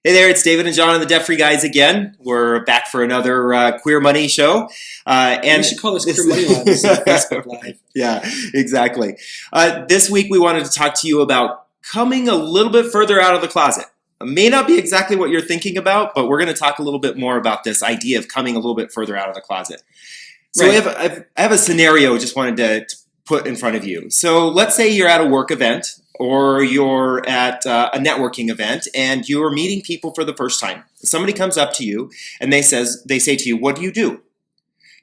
Hey there, it's David and John and the Debt Free Guys again. We're back for another Queer Money show. And we should call this Queer Money Live instead of Facebook Live. Yeah, exactly. This week we wanted to talk to you about coming a little bit further out of the closet. It may not be exactly what you're thinking about, but we're going to talk a little bit more about this idea of coming a little bit further out of the closet. So right. I have a scenario just wanted to put in front of you. So let's say you're at a work event or you're at a networking event and you're meeting people for the first time. Somebody comes up to you and they say to you, what do you do?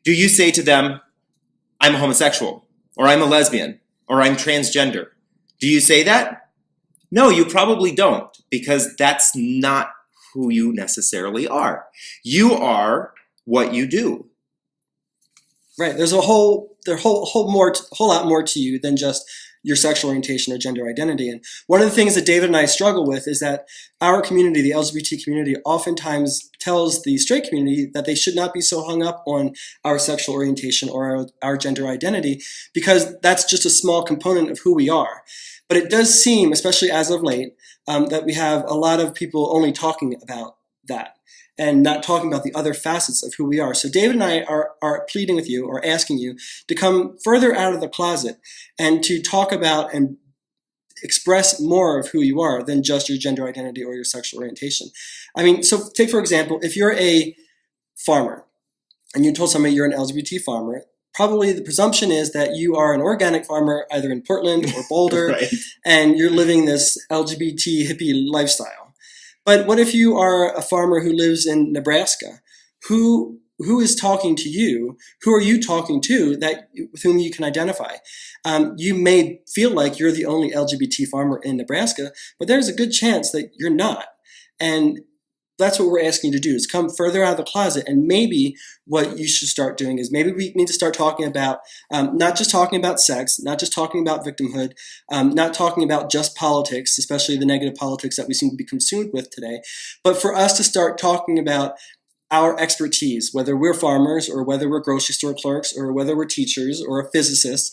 Do you say to them, I'm a homosexual, or I'm a lesbian, or I'm transgender? Do you say that? No, you probably don't, because that's not who you necessarily are. You are what you do. Right. There's a whole lot more to you than just your sexual orientation or gender identity. And one of the things that David and I struggle with is that our community, the LGBT community, oftentimes tells the straight community that they should not be so hung up on our sexual orientation or our gender identity, because that's just a small component of who we are. But it does seem, especially as of late, that we have a lot of people only talking about that and not talking about the other facets of who we are. So David and I are pleading with you, or asking you, to come further out of the closet and to talk about and express more of who you are than just your gender identity or your sexual orientation. I mean, so take, for example, if you're a farmer and you told somebody you're an LGBT farmer, probably the presumption is that you are an organic farmer either in Portland or Boulder, right, and you're living this LGBT hippie lifestyle. But what if you are a farmer who lives in Nebraska? Who is talking to you? Who are you talking to with whom you can identify? You may feel like you're the only LGBT farmer in Nebraska, but there's a good chance that you're not. And that's what we're asking you to do, is come further out of the closet. And maybe what you should start doing is maybe we need to start talking about, not just talking about sex, not just talking about victimhood, not talking about just politics, especially the negative politics that we seem to be consumed with today, but for us to start talking about our expertise, whether we're farmers or whether we're grocery store clerks or whether we're teachers or a physicist.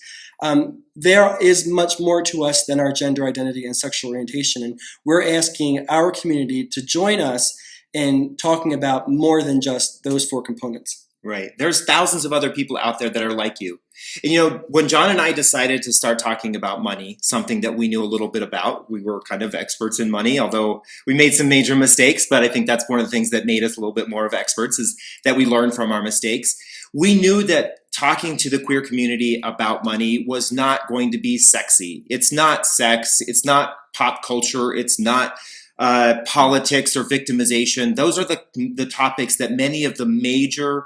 There is much more to us than our gender identity and sexual orientation. And we're asking our community to join us in talking about more than just those four components. Right. There's thousands of other people out there that are like you. And when John and I decided to start talking about money, something that we knew a little bit about, we were kind of experts in money, although we made some major mistakes. But I think that's one of the things that made us a little bit more of experts, is that we learned from our mistakes. We knew that talking to the queer community about money was not going to be sexy. It's not sex. It's not pop culture. It's not politics or victimization. Those are the topics that many of the major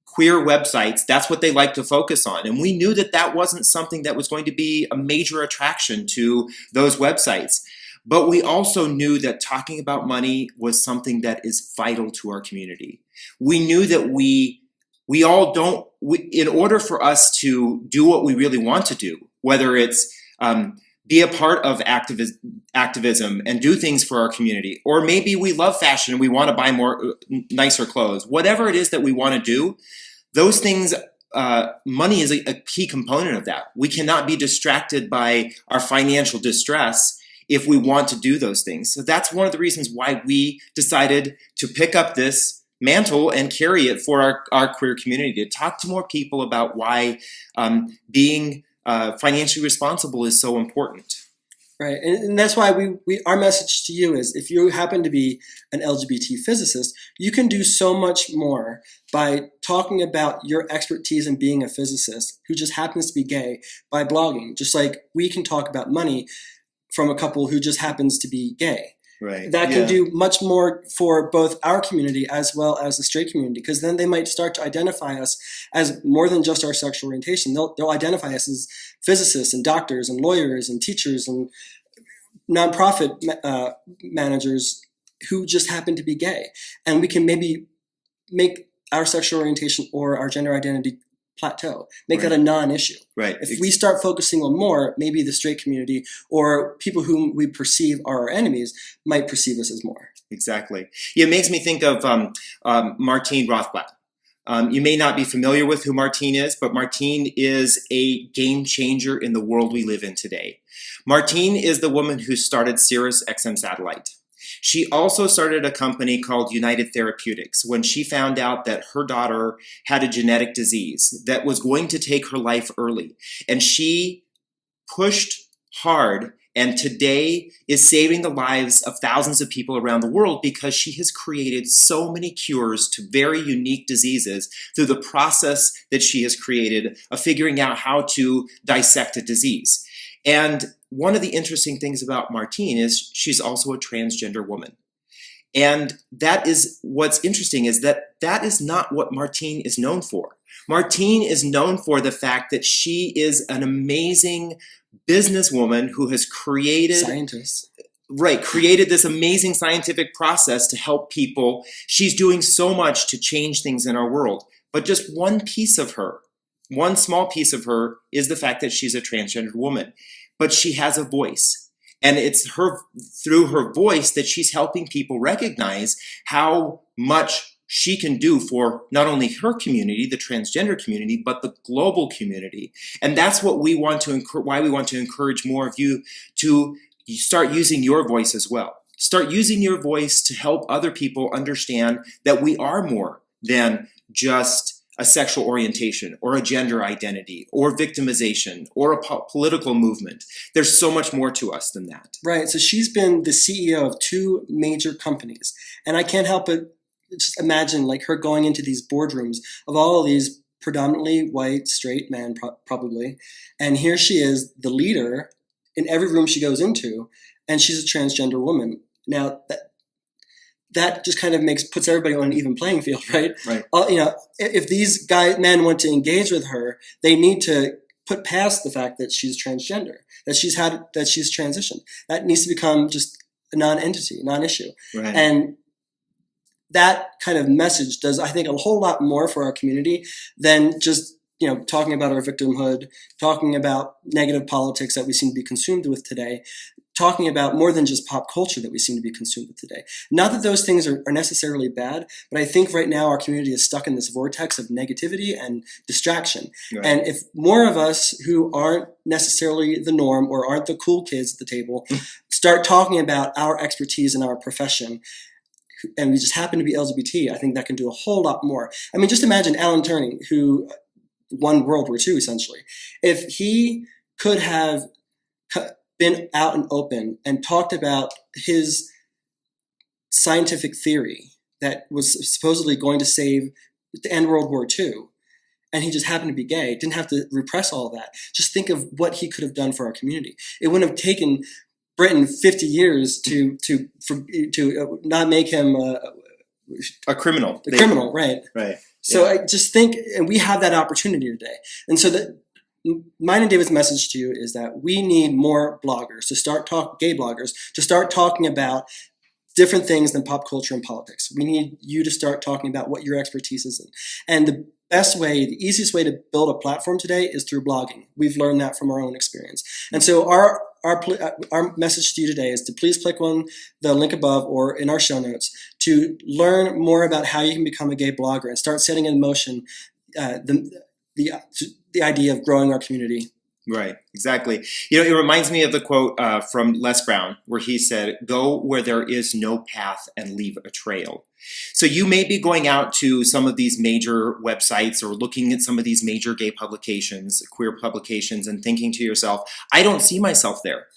queer websites, that's what they like to focus on. And we knew that that wasn't something that was going to be a major attraction to those websites. But we also knew that talking about money was something that is vital to our community. We knew that in order for us to do what we really want to do, whether it's be a part of activism and do things for our community, or maybe we love fashion and we want to buy more nicer clothes, whatever it is that we want to do, those things, money is a key component of that. We cannot be distracted by our financial distress if we want to do those things. So that's one of the reasons why we decided to pick up this mantle and carry it for our queer community, to talk to more people about why being financially responsible is so important. Right, and that's why our message to you is, if you happen to be an LGBT physicist, you can do so much more by talking about your expertise in being a physicist who just happens to be gay by blogging, just like we can talk about money from a couple who just happens to be gay. Right. That can do much more for both our community as well as the straight community, because then they might start to identify us as more than just our sexual orientation. They'll identify us as physicists and doctors and lawyers and teachers and nonprofit managers who just happen to be gay. And we can maybe make our sexual orientation or our gender identity plateau, make that a non-issue. Right. If we start focusing on more, maybe the straight community or people whom we perceive are our enemies might perceive us as more. Exactly. It makes me think of Martine Rothblatt. You may not be familiar with who Martine is, but Martine is a game changer in the world we live in today. Martine is the woman who started Sirius XM Satellite. She also started a company called United Therapeutics when she found out that her daughter had a genetic disease that was going to take her life early. And she pushed hard and today is saving the lives of thousands of people around the world because she has created so many cures to very unique diseases through the process that she has created of figuring out how to dissect a disease. And one of the interesting things about Martine is she's also a transgender woman. And that is what's interesting, is that that is not what Martine is known for. Martine is known for the fact that she is an amazing businesswoman who has created created this amazing scientific process to help people. She's doing so much to change things in our world. But just one piece of her, one small piece of her, is the fact that she's a transgender woman. But she has a voice. And it's through her voice that she's helping people recognize how much she can do for not only her community, the transgender community, but the global community. And that's what we want to why we want to encourage more of you to start using your voice as well. Start using your voice to help other people understand that we are more than just a sexual orientation or a gender identity or victimization or a political movement. There's so much more to us than that. Right. So she's been the CEO of 2 major companies. And I can't help but just imagine like her going into these boardrooms of all of these predominantly white, straight men, probably. And here she is, the leader in every room she goes into, and she's a transgender woman. Now, that just kind of puts everybody on an even playing field, right? Right. If these men want to engage with her, they need to put past the fact that she's transgender, that she's transitioned. That needs to become just a non-entity, non-issue. Right. And that kind of message does, I think, a whole lot more for our community than just talking about our victimhood, talking about negative politics that we seem to be consumed with today, talking about more than just pop culture that we seem to be consumed with today. Not that those things are necessarily bad, but I think right now our community is stuck in this vortex of negativity and distraction. Right. And if more of us who aren't necessarily the norm or aren't the cool kids at the table start talking about our expertise in our profession, and we just happen to be LGBT, I think that can do a whole lot more. I mean, just imagine Alan Turing, who won World War II, essentially. If he could have been out and open and talked about his scientific theory that was supposedly going to end World War II, and he just happened to be gay, didn't have to repress all of that. Just think of what he could have done for our community. It wouldn't have taken Britain 50 years to not make him a criminal. A criminal, right? Right. So I just think, and we have that opportunity today. And so mine and David's message to you is that we need more bloggers gay bloggers, to start talking about different things than pop culture and politics. We need you to start talking about what your expertise is in. And the easiest way to build a platform today is through blogging. We've learned that from our own experience. And so our message to you today is to please click on the link above or in our show notes to learn more about how you can become a gay blogger and start setting in motion the idea of growing our community. Right, exactly. It reminds me of the quote from Les Brown where he said, "Go where there is no path and leave a trail." So you may be going out to some of these major websites or looking at some of these major gay publications, queer publications, and thinking to yourself, I don't see myself there.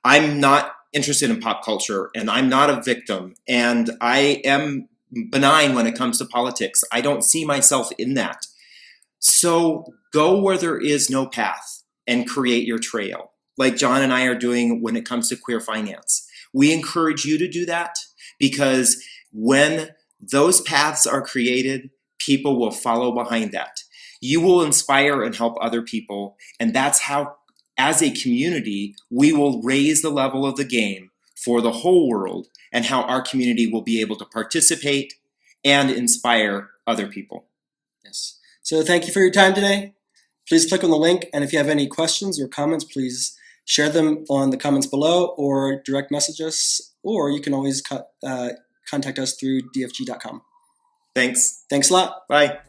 I'm not interested in pop culture, and I'm not a victim, and I am benign when it comes to politics. I don't see myself in that. So go where there is no path and create your trail, like John and I are doing when it comes to queer finance. We encourage you to do that because when those paths are created, people will follow behind that. You will inspire and help other people, and that's how, as a community, we will raise the level of the game for the whole world and how our community will be able to participate and inspire other people. Yes. So thank you for your time today. Please click on the link, and if you have any questions or comments, please share them on the comments below or direct message us, or you can always contact us through dfg.com. Thanks. Thanks a lot. Bye.